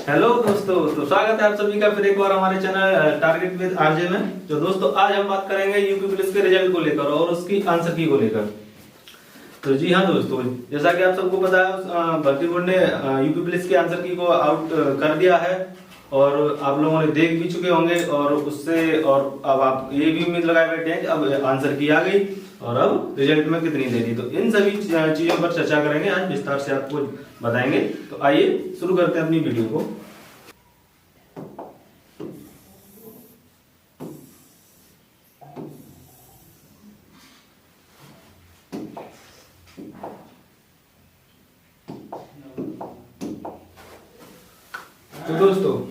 Hello दोस्तों, तो स्वागत है आप सभी का फिर एक बार हमारे चैनल टारगेट विद आरजे में। जो दोस्तों आज हम बात करेंगे यूपी पुलिस के रिजल्ट को लेकर और उसकी आंसर की को लेकर। तो जी हाँ दोस्तों, जैसा कि आप सबको पता है भर्ती बोर्ड ने यूपी पुलिस के आंसर की को आउट कर दिया है और आप लोगों ने देख भी चुके होंगे और उससे और अब आप ये भी उम्मीद लगाए बैठे हैं कि अब आंसर की आ गई और अब रिजल्ट में कितनी देरी। तो इन सभी चीजों पर चर्चा करेंगे, आज विस्तार से आपको बताएंगे। तो आइए शुरू करते हैं अपनी वीडियो को। तो दोस्तों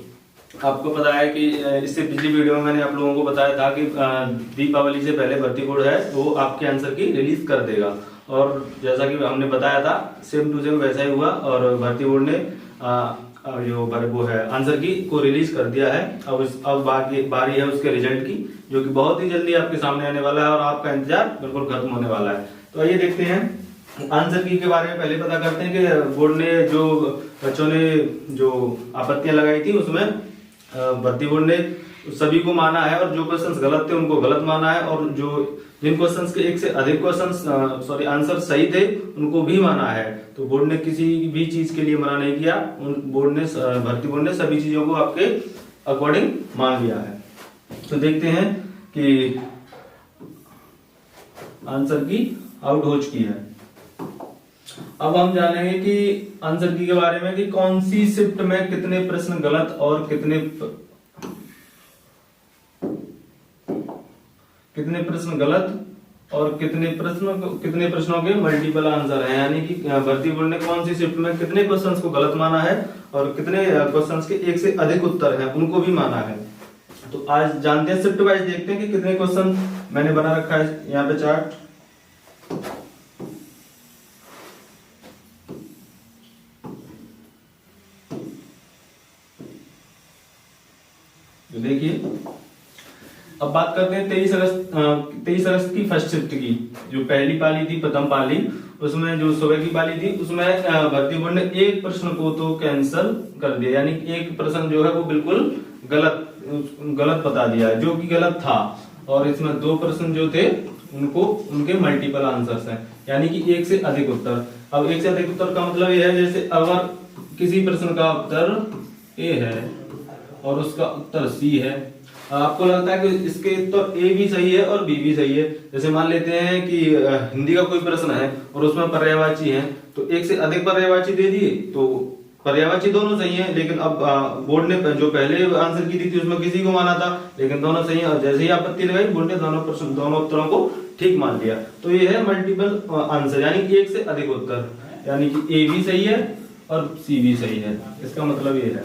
आपको पता है कि इससे पिछली वीडियो में मैंने आप लोगों को बताया था कि दीपावली से पहले भर्ती बोर्ड है वो आपके आंसर की रिलीज कर देगा और जैसा कि हमने बताया था सेम टू सेम वैसा ही हुआ और भर्ती बोर्ड ने जो वो है आंसर की को रिलीज कर दिया है। अब बारी है उसके रिजल्ट की, जो कि बहुत ही जल्दी आपके सामने आने वाला है और आपका इंतजार बिल्कुल खत्म होने वाला है। तो आइए देखते हैं आंसर की के बारे में। पहले पता करते हैं कि बोर्ड ने जो बच्चों ने जो आपत्तियां लगाई थी उसमें भर्ती बोर्ड ने सभी को माना है और जो क्वेश्चंस गलत थे उनको गलत माना है और जो जिन क्वेश्चंस के एक से अधिक क्वेश्चंस आंसर सही थे उनको भी माना है। तो बोर्ड ने किसी भी चीज के लिए मना नहीं किया। भर्ती बोर्ड ने सभी चीजों को आपके अकॉर्डिंग मान लिया है। तो देखते हैं कि आंसर की आउट हो चुकी है। अब हम जानेंगे कि आंसर की के बारे में कि कौन सी शिफ्ट में कितने प्रश्न गलत और कितने प्रश्न गलत और कितने प्रश्नों के मल्टीपल आंसर है। यानी कि भर्ती बोर्ड ने कौन सी शिफ्ट में कितने क्वेश्चंस को गलत माना है और कितने क्वेश्चंस के एक से अधिक उत्तर हैं उनको भी माना है। तो आज जानते हैं, शिफ्ट वाइज देखते हैं कि कितने क्वेश्चन मैंने बना रखा है यहाँ पे चार्ट। देखिए अब बात करते हैं 23 अगस्त की फर्स्ट शिफ्ट की। जो पहली पाली थी, प्रथम पाली, उसमें जो सुबह की पाली थी उसमें भर्ती बोर्ड ने एक प्रश्न को तो कैंसिल कर दिया। यानी एक प्रश्न जो है वो बिल्कुल गलत बता दिया है, जो कि गलत था। और इसमें दो प्रश्न जो थे उनके मल्टीपल आंसर्स हैं, यानी कि एक से अधिक उत्तर। अब एक से अधिक उत्तर का मतलब यह है जैसे अगर किसी प्रश्न का उत्तर ए है और उसका उत्तर सी है, आपको लगता है कि इसके उत्तर ए भी सही है और बी भी सही है। जैसे मान लेते हैं कि हिंदी का कोई प्रश्न है और उसमें पर्यायवाची है, तो एक से अधिक पर्यायवाची दे दिए तो पर्यायवाची दोनों सही है। लेकिन अब बोर्ड ने जो पहले आंसर की थी उसमें किसी को माना था, लेकिन दोनों सही है। और जैसे ही आपत्ति लगाई बोर्ड ने दोनों उत्तरों को ठीक मान लिया। तो ये है मल्टीपल आंसर, यानी कि एक से अधिक उत्तर, यानी कि ए भी सही है और सी भी सही है। इसका मतलब ये है।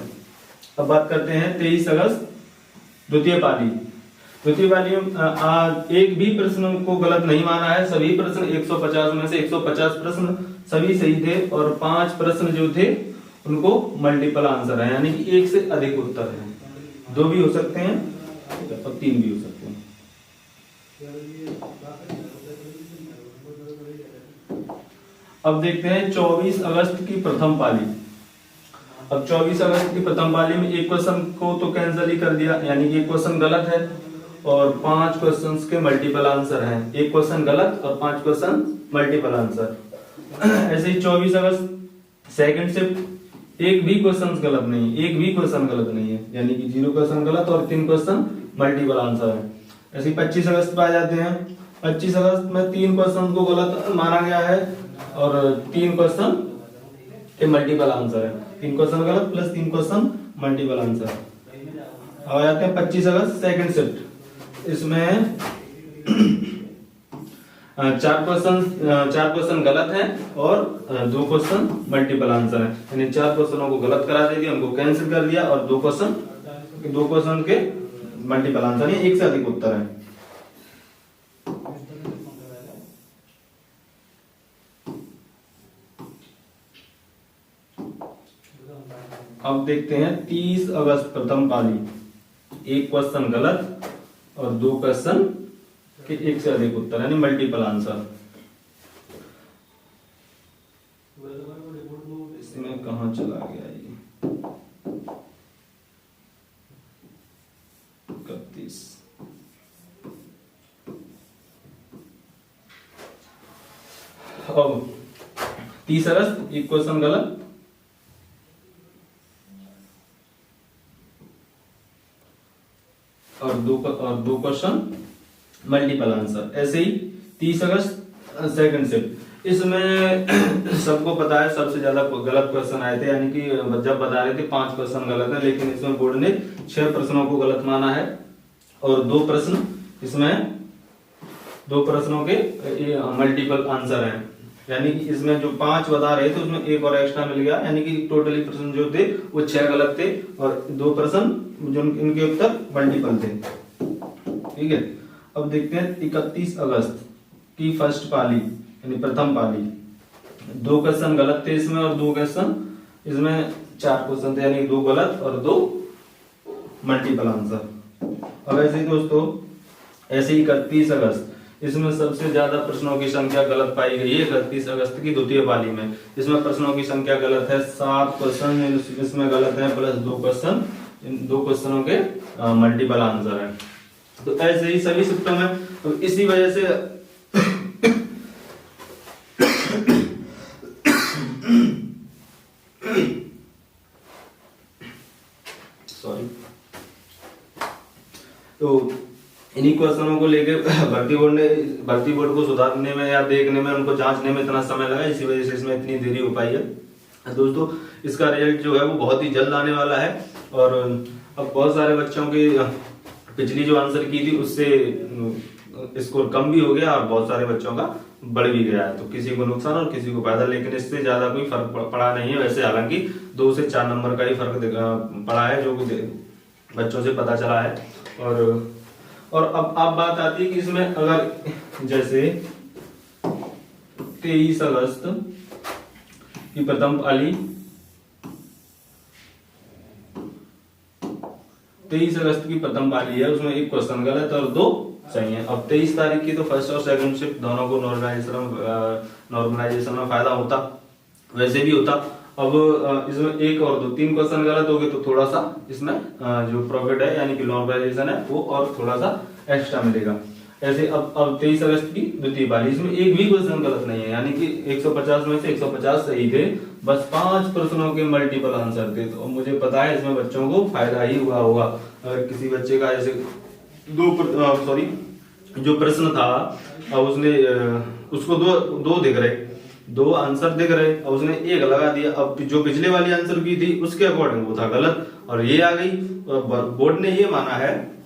अब बात करते हैं 23 अगस्त द्वितीय पाली में एक भी प्रश्न को गलत नहीं माना है। सभी प्रश्न 150 में से 150 प्रश्न सभी सही थे और 5 प्रश्न जो थे उनको मल्टीपल आंसर है, यानी कि एक से अधिक उत्तर है। 2 भी हो सकते हैं और 3 भी हो सकते हैं। अब देखते हैं 24 अगस्त की प्रथम पाली। अब 24 अगस्त की प्रथम पाली में एक क्वेश्चन को तो कैंसिल ही कर दिया, यानी कि एक क्वेश्चन गलत है और 5 क्वेश्चंस के मल्टीपल आंसर हैं। एक क्वेश्चन गलत और 5 क्वेश्चन मल्टीपल आंसर। ऐसे ही 24 अगस्त सेकंड शिफ्ट, एक भी क्वेश्चन गलत नहीं है, यानी कि 0 क्वेश्चन गलत और 3 क्वेश्चन मल्टीपल आंसर है। ऐसे ही 25 अगस्त पे आ जाते हैं। 25 अगस्त में 3 क्वेश्चन को गलत माना गया है और 3 क्वेश्चन के मल्टीपल आंसर है। 3 क्वेश्चन गलत प्लस 3 क्वेश्चन मल्टीपल आंसर। आ जाते हैं 25 अगस्त सेकंड शिफ्ट। इसमें 4 क्वेश्चन गलत हैं और 2 क्वेश्चन मल्टीपल आंसर है। यानी 4 क्वेश्चनों को गलत करा दिया, उनको कैंसिल कर दिया और 2 क्वेश्चन के मल्टीपल आंसर है, एक से अधिक उत्तर है। अब देखते हैं 30 अगस्त प्रथम पाली, एक क्वेश्चन गलत और 2 क्वेश्चन के एक से अधिक उत्तर, यानी मल्टीपल आंसर। इसमें कहां चला गया ये? अब 30 अगस्त एक क्वेश्चन गलत, और दो क्वेश्चन मल्टीपल आंसर। ऐसे ही 30 अगस्त सेकंड शिफ्ट, इसमें सबको पता है सबसे ज्यादा गलत क्वेश्चन आए थे, यानी कि जब बता रहे थे 5 क्वेश्चन गलत है, लेकिन इसमें बोर्ड ने 6 प्रश्नों को गलत माना है और 2 प्रश्न इसमें 2 प्रश्नों के मल्टीपल आंसर हैं, यानी कि इसमें जो 5 बता रहे थे उसमें एक और एक्स्ट्रा मिल गया, यानी कि टोटली प्रश्न जो थे वो 6 गलत थे और 2 प्रश्न जो इनके उत्तर मल्टीपल थे। ठीक है, अब देखते हैं 31 अगस्त की फर्स्ट पाली यानी प्रथम पाली, 2 क्वेश्चन गलत थे इसमें और 2 क्वेश्चन इसमें 4 क्वेश्चन थे, यानी 2 गलत और 2 मल्टीपल आंसर। अब ऐसे ही दोस्तों ऐसे ही 31 अगस्त, इसमें सबसे ज्यादा प्रश्नों की संख्या गलत पाई गई है 31 अगस्त की द्वितीय पाली में। इसमें प्रश्नों की संख्या गलत है 7 क्वेश्चन इसमें गलत है, प्लस 2 क्वेश्चन, इन 2 क्वेश्चनों के मल्टीपल आंसर है। तो ऐसे ही सभी शिफ्टों में, तो इसी वजह से सॉरी, तो इन्हीं क्वेश्चनों को लेके भर्ती बोर्ड को सुधारने में या देखने में, उनको जांचने में इतना समय लगा, इसी वजह से इसमें इतनी देरी हो पाई है। दोस्तों इसका रिजल्ट जो है वो बहुत ही जल्द आने वाला है, और अब बहुत सारे बच्चों के पिछली जो आंसर की थी उससे स्कोर कम भी हो गया और बहुत सारे बच्चों का बढ़ भी गया है, तो किसी को नुकसान और किसी को फायदा, लेकिन इससे ज्यादा कोई फर्क पड़ा नहीं है। वैसे हालांकि 2 से 4 नंबर का ही फर्क पड़ा है जो बच्चों से पता चला है। और अब बात आती है कि इसमें अगर जैसे 23 अगस्त की प्रथम पाली, 23 अगस्त की प्रथम पाली है, उसमें एक क्वेश्चन गलत और 2 सही है। अब 23 तारीख की तो फर्स्ट और सेकंड शिफ्ट दोनों को नॉर्मलाइजेशन में फायदा होता, वैसे भी होता। अब इसमें 1 और 2 3 क्वेश्चन गलत हो गए तो थोड़ा सा इसमें जो प्रॉफिट है यानी कि नॉर्मलाइजेशन है वो और थोड़ा सा एक्स्ट्रा मिलेगा। ऐसे अब 23 अगस्त की द्वितीय पाली, इसमें एक भी क्वेश्चन गलत नहीं है, यानी कि 150 में से 150 सही थे, बस 5 प्रश्नों के मल्टीपल आंसर थे। तो मुझे पता है इसमें बच्चों को फायदा ही हुआ होगा। अगर किसी बच्चे का ऐसे जो प्रश्न था अब उसने उसको दो दिख रहे, 2 आंसर दिख रहे, अब उसने 1 लगा दिया, अब जो पिछले वाली आंसर की थी उसके अकॉर्डिंग वो था गलत और ये आ गई। बोर्ड ने ये माना है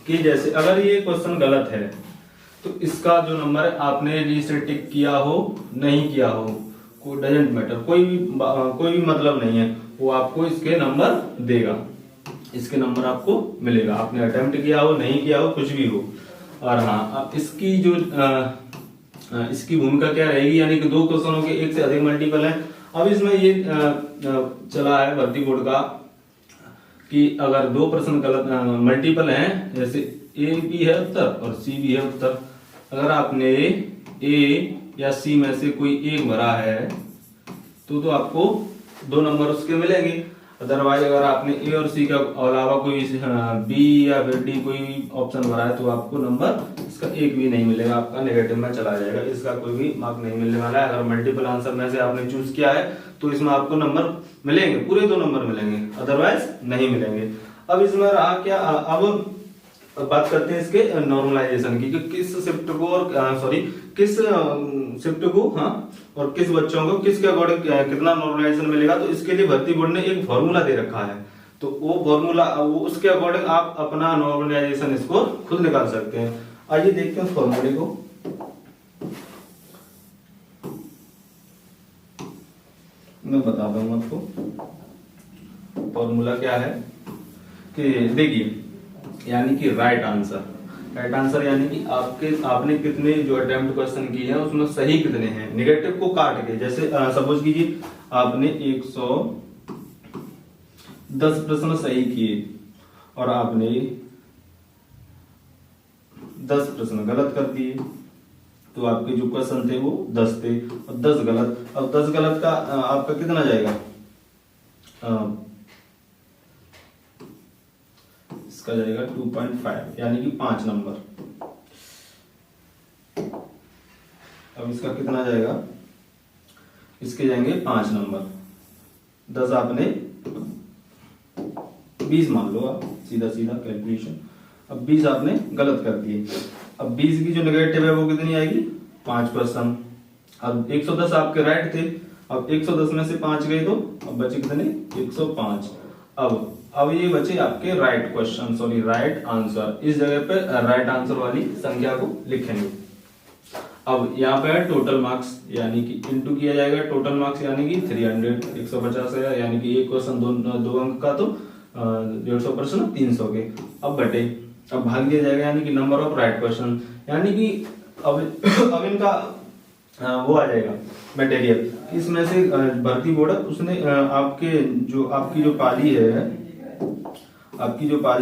कि जैसे अगर ये क्वेश्चन गलत है तो इसका जो नंबर है आपने रीसे टिक किया हो नहीं किया हो, कोई डजेंट मैटर, कोई भी मतलब नहीं है, वो आपको इसके नंबर देगा, इसके नंबर आपको मिलेगा, आपने अटेम्प्ट किया हो नहीं किया हो कुछ भी हो। और हाँ, अब इसकी जो इसकी भूमिका क्या रहेगी, यानी कि 2 क्वेश्चनों के 1 से अधिक मल्टीपल है। अब इसमें ये चला है भर्ती बोर्ड का कि अगर 2 प्रश्न गलत मल्टीपल हैं, जैसे ए भी है उत्तर और सी भी है उत्तर, अगर आपने ए या सी में से कोई एक भरा है तो आपको 2 नंबर उसके मिलेंगे। अदरवाइज अगर आपने ए और सी का अलावा कोई बी या फिर डी कोई ऑप्शन भरा है तो आपको नंबर इसका 1 भी नहीं मिलेगा, आपका नेगेटिव में चला जाएगा, इसका कोई भी मार्क नहीं मिलने वाला है। अगर मल्टीपल आंसर में से आपने चूज किया है तो इसमें आपको नंबर मिलेंगे, पूरे 2 नंबर मिलेंगे, अदरवाइज नहीं मिलेंगे। अब इसमें रहा क्या, अब बात करते हैं इसके नॉर्मलाइजेशन की, कि किस शिफ्ट को और किस शिफ्ट को और किस बच्चों को किसके अकॉर्डिंग कितना नॉर्मलाइजेशन मिलेगा। तो इसके लिए भर्ती बोर्ड ने एक फॉर्मूला दे रखा है, तो वो फॉर्मूला उसके अकॉर्डिंग आप अपना नॉर्मलाइजेशन स्कोर खुद निकाल सकते हैं। आइए देखते हैं फॉर्मूले को। मैं बताता हूं आपको फॉर्मूला क्या है, कि देखिए यानी कि राइट आंसर यानी कि आपने कितने जो अटेम्प्ट क्वेश्चन किए हैं उसमें सही कितने हैं, नेगेटिव को काट के, जैसे सपोज कीजिए आपने 110 प्रश्न सही किए और आपने 10 प्रश्न गलत कर दिए, तो आपके जो क्वेश्चन थे वो 10 थे और 10 गलत। अब 10 गलत का आपका कितना जाएगा, इसका जाएगा 2.5 यानी कि 5 नंबर। अब इसका कितना जाएगा इसके जाएंगे 5 नंबर। 10 आपने 20 मान लो आप, सीधा सीधा कैलकुलेशन। अब 20 आपने गलत कर दिए। अब 20 की जो नेगेटिव है वो कितनी आएगी, 5%। अब 110 आपके राइट थे, अब 110 में से 5 गए तो अब बचे कितने, 105। अब ये बचे आपके right question, sorry right answer. इस जगह पे राइट आंसर वाली संख्या को लिखेंगे। अब यहाँ पे है टोटल मार्क्स, यानी कि इनटू किया जाएगा टोटल मार्क्स, यानी कि 300, 150 है, यानी कि एक क्वेश्चन दो अंक का तो 150 प्रश्न 300 के। अब बटे, अब भाग दिया जाएगा, यानी कि नंबर ऑफ राइट क्वेश्चन, यानी कि अब इनका वो आ जाएगा मटेरियल। इसमें से भर्ती बोर्ड उसने आपकी जो पाली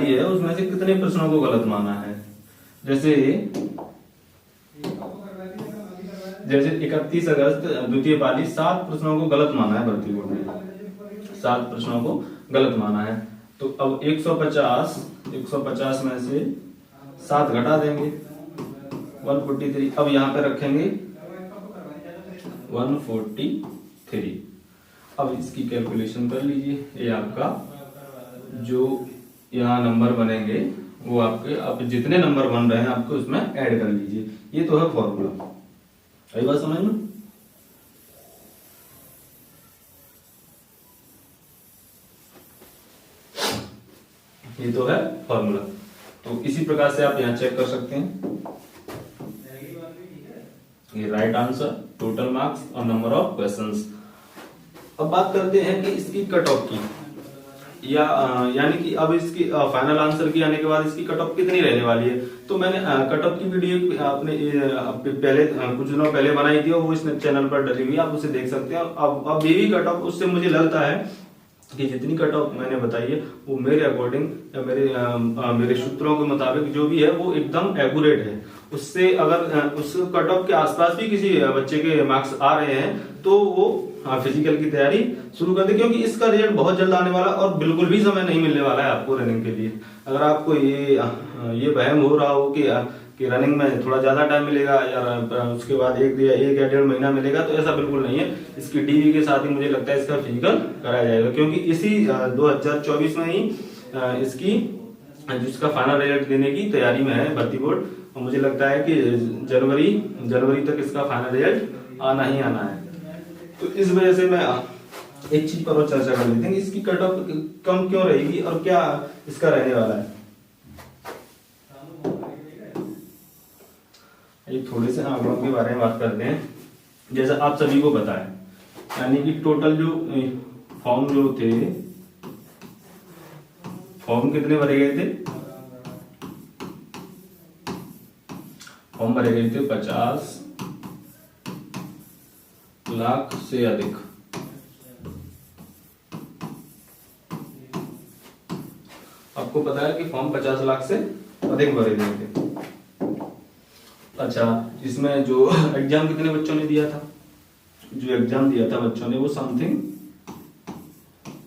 है उसमें से कितने प्रश्नों को गलत माना है। जैसे 31 अगस्त द्वितीय पाली 7 प्रश्नों को गलत माना है भर्ती बोर्ड ने, 7 प्रश्नों को गलत माना है। तो अब 150 में से 7 घटा देंगे, 143। अब यहाँ पे रखेंगे 143। अब इसकी कैलकुलेशन कर लीजिए। ये आपका जो यहाँ नंबर बनेंगे वो आपके, अब जितने नंबर बन रहे हैं आपको उसमें ऐड कर लीजिए। ये तो है फॉर्मूला, सही बात समझ में। ये तो है फॉर्मूला। तो इसी प्रकार से आप यहाँ चेक कर सकते हैं। ये राइट आंसर, टोटल मार्क्स और नंबर ऑफ क्वेश्चंस। अब बात करते हैं कि इसकी कट ऑफ की, या यानी कि अब इसकी फाइनल आंसर की आने के बाद इसकी कट ऑफ कितनी रहने वाली है। तो मैंने कट ऑफ की वीडियो आपने पहले कुछ दिनों पहले बनाई थी और वो इस चैनल पर डली हुई, आप उसे देख सकते हैं। अब ये भी कट ऑफ, उससे मुझे लगता है कि जितनी कट ऑफ मैंने बताई है वो मेरे अकॉर्डिंग या मेरे सूत्रों के मुताबिक जो भी है वो एकदम एक्यूरेट है। उससे अगर उस कट ऑफ के आसपास भी किसी बच्चे के मार्क्स आ रहे हैं तो वो फिजिकल की तैयारी शुरू कर दे, क्योंकि इसका रिजल्ट बहुत जल्द आने वाला और बिल्कुल भी समय नहीं मिलने वाला है आपको रनिंग के लिए। अगर आपको ये वहम हो रहा हो कि रनिंग में थोड़ा ज्यादा टाइम मिलेगा या उसके बाद एक या 1.5 महीना मिलेगा, तो ऐसा बिल्कुल नहीं है। इसकी डीवी के साथ ही मुझे लगता है इसका फिजिकल कराया जाएगा, क्योंकि इसी 2024 में ही इसकी जिसका फाइनल रिजल्ट देने की तैयारी में है भर्ती बोर्ड। और मुझे लगता है कि जनवरी तक इसका फाइनल रिजल्ट आना ही आना है। तो इस वजह से मैं एक चीज पर और चर्चा कर लेते हैं, इसकी कट ऑफ कम क्यों रहेगी और क्या इसका रहने वाला है। ये थोड़े से आंकड़ों के बारे में बात करते हैं। जैसा आप सभी को पता है, यानी कि टोटल जो फॉर्म जो थे, फॉर्म कितने भरे गए थे, फॉर्म भरे गए थे 50 लाख से अधिक। आपको पता है कि फॉर्म 50 लाख से अधिक भरे गए थे। अच्छा, इसमें जो एग्जाम कितने बच्चों ने दिया था, जो एग्जाम दिया था बच्चों ने वो समथिंग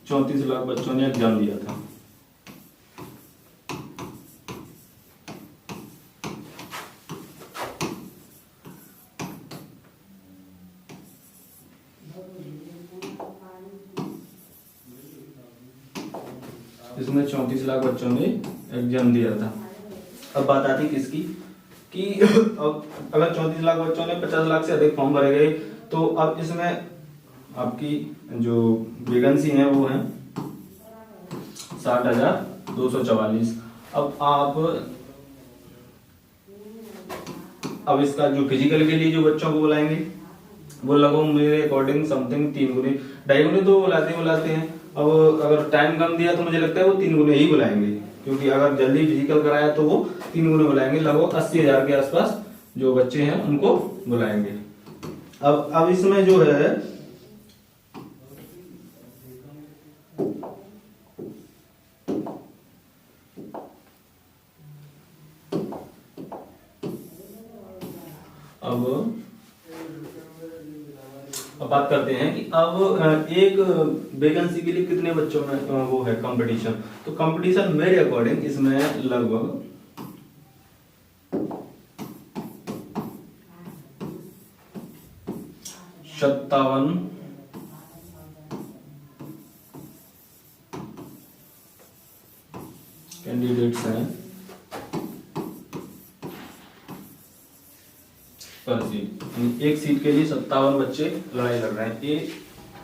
34 लाख बच्चों ने एग्जाम दिया था। इसमें 34 लाख बच्चों ने एग्जाम दिया था। अब बात आती किसकी, कि अब अगर 34 लाख बच्चों ने 50 लाख से अधिक फॉर्म भरे गए, तो अब इसमें आपकी जो वैकेंसी है वो है 60,244। अब इसका जो फिजिकल के लिए जो बच्चों को बुलाएंगे वो लगभग मेरे अकॉर्डिंग समथिंग 3 गुने 2.5 गुने तो बुलाते हैं। अब अगर टाइम कम दिया तो मुझे लगता है वो 3 गुने ही बुलाएंगे, क्योंकि अगर जल्दी फिजिकल कराया तो वो 3 गुने बुलाएंगे। लगभग 80,000 के आसपास जो बच्चे हैं उनको बुलाएंगे। अब इसमें जो है अब बात करते हैं कि अब एक वैकेंसी के लिए कितने बच्चों में वो है कंपटीशन। तो कंपटीशन मेरे अकॉर्डिंग इसमें लगभग 57 कैंडिडेट्स हैं पर सीट, यानी एक सीट के लिए 57 बच्चे लड़ाई लड़ रहे हैं। ये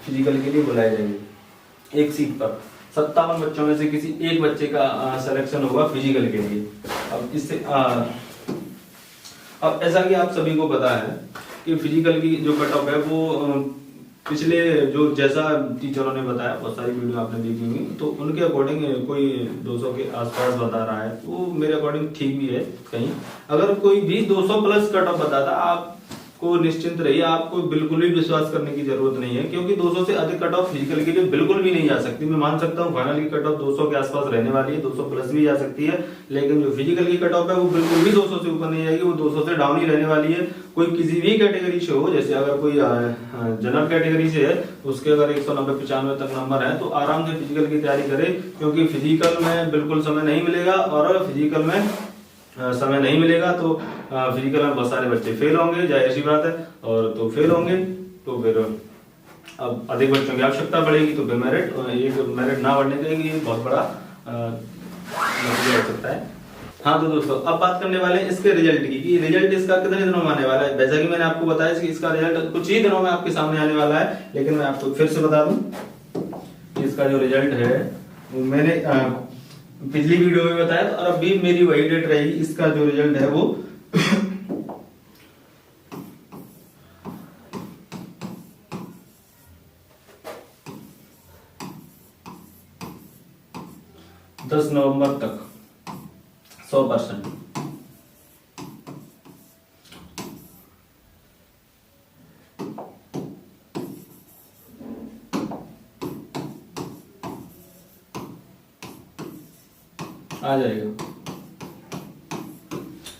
फिजिकल के लिए बुलाए जाएंगे। एक सीट पर 57 बच्चों में से किसी एक बच्चे का सिलेक्शन होगा फिजिकल के लिए। अब इससे अब ऐसा कि आप सभी को पता है कि फिजिकल की जो कट ऑफ है वो पिछले जो जैसा टीचरों ने बताया, बहुत सारी वीडियो आपने देखी होंगी, तो उनके अकॉर्डिंग कोई 200 के आसपास बता रहा है, तो मेरे अकॉर्डिंग ठीक भी है। कहीं अगर कोई भी 200 प्लस कट ऑफ बताता, आपको निश्चिंत रहिए, आपको बिल्कुल भी विश्वास करने की जरूरत नहीं है, क्योंकि 200 से अधिक कट ऑफ फिजिकल के लिए बिल्कुल भी नहीं जा सकती। मैं मान सकता हूँ फाइनल की कट ऑफ 200 के आसपास रहने वाली है, 200 प्लस भी जा सकती है, लेकिन जो फिजिकल की कट ऑफ है वो बिल्कुल भी 200 से ऊपर नहीं जाएगी, वो 200 से डाउन ही रहने वाली है। कोई किसी भी कैटेगरी से हो, जैसे अगर कोई जनरल कैटेगरी से है, उसके अगर 190-95 तक नंबर है, तो आराम से फिजिकल की तैयारी करे, क्योंकि फिजिकल में बिल्कुल समय नहीं मिलेगा, और फिजिकल में समय नहीं मिलेगा तो फिजिकल में बहुत सारे बच्चे फेल होंगे, जाहिर सी बात है, और तो फेल होंगे तो फिर अब अधिक बच्चों की आवश्यकता पड़ेगी, तो बेमेरिट एक मेरिट ना बढ़ने का ये बहुत बड़ा नतीजा हो सकता है। हाँ तो दोस्तों, अब बात करने वाले हैं इसके रिजल्ट की, कि रिजल्ट इसका कितने दिनों में आने वाला है। जैसा कि मैंने आपको बताया कि इसका रिजल्ट कुछ ही दिनों में आपके सामने आने वाला है, लेकिन मैं आपको फिर से बता दूं कि इसका जो रिजल्ट है वो मैंने पिछली वीडियो में बताया, और अब भी मेरी वही डेट रहेगी। इसका जो रिजल्ट है वो 10 नवंबर तक 100%। आ जाएगा,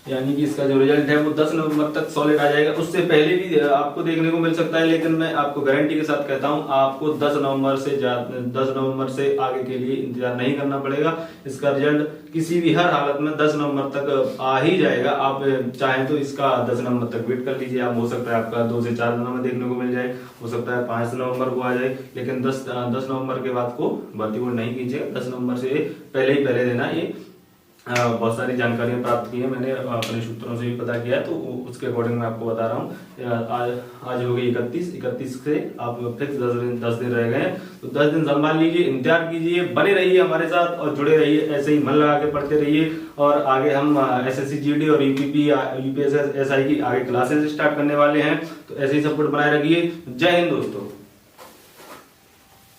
यानी कि इसका जो रिजल्ट है वो 10 नवंबर तक सॉलिड आ जाएगा। उससे पहले भी आपको देखने को मिल सकता है, लेकिन मैं आपको गारंटी के साथ कहता हूं, आपको 10 नवंबर से आगे के लिए इंतजार नहीं करना पड़ेगा। इसका रिजल्ट किसी भी हर हालत में 10 नवंबर तक आ ही जाएगा। आप चाहें तो इसका 10 नवंबर तक वेट कर लीजिए, आप हो सकता है आपका 2 से 4 दिनों में देखने को मिल जाए, हो सकता है 5 नवंबर को आ जाए, लेकिन 10 नवंबर के बाद को भर्ती को नहीं कीजिएगा। 10 नवंबर से पहले ही पहले देना। ये बहुत सारी जानकारियां प्राप्त की है मैंने, अपने सूत्रों से भी पता किया है, तो उसके अकॉर्डिंग मैं आपको बता रहा हूँ। आज हो गई 31 से आप फिक्स 10 दिन रह गए हैं, तो 10 दिन संभाल लीजिए, इंतजार कीजिए, बने रहिए हमारे साथ और जुड़े रहिए, ऐसे ही मन लगा के पढ़ते रहिए। और आगे हम SSC GD और UPP UPSSI की आगे क्लासेस स्टार्ट करने वाले हैं, तो ऐसे ही सपोर्ट बनाए रखिए। जय हिंद दोस्तों।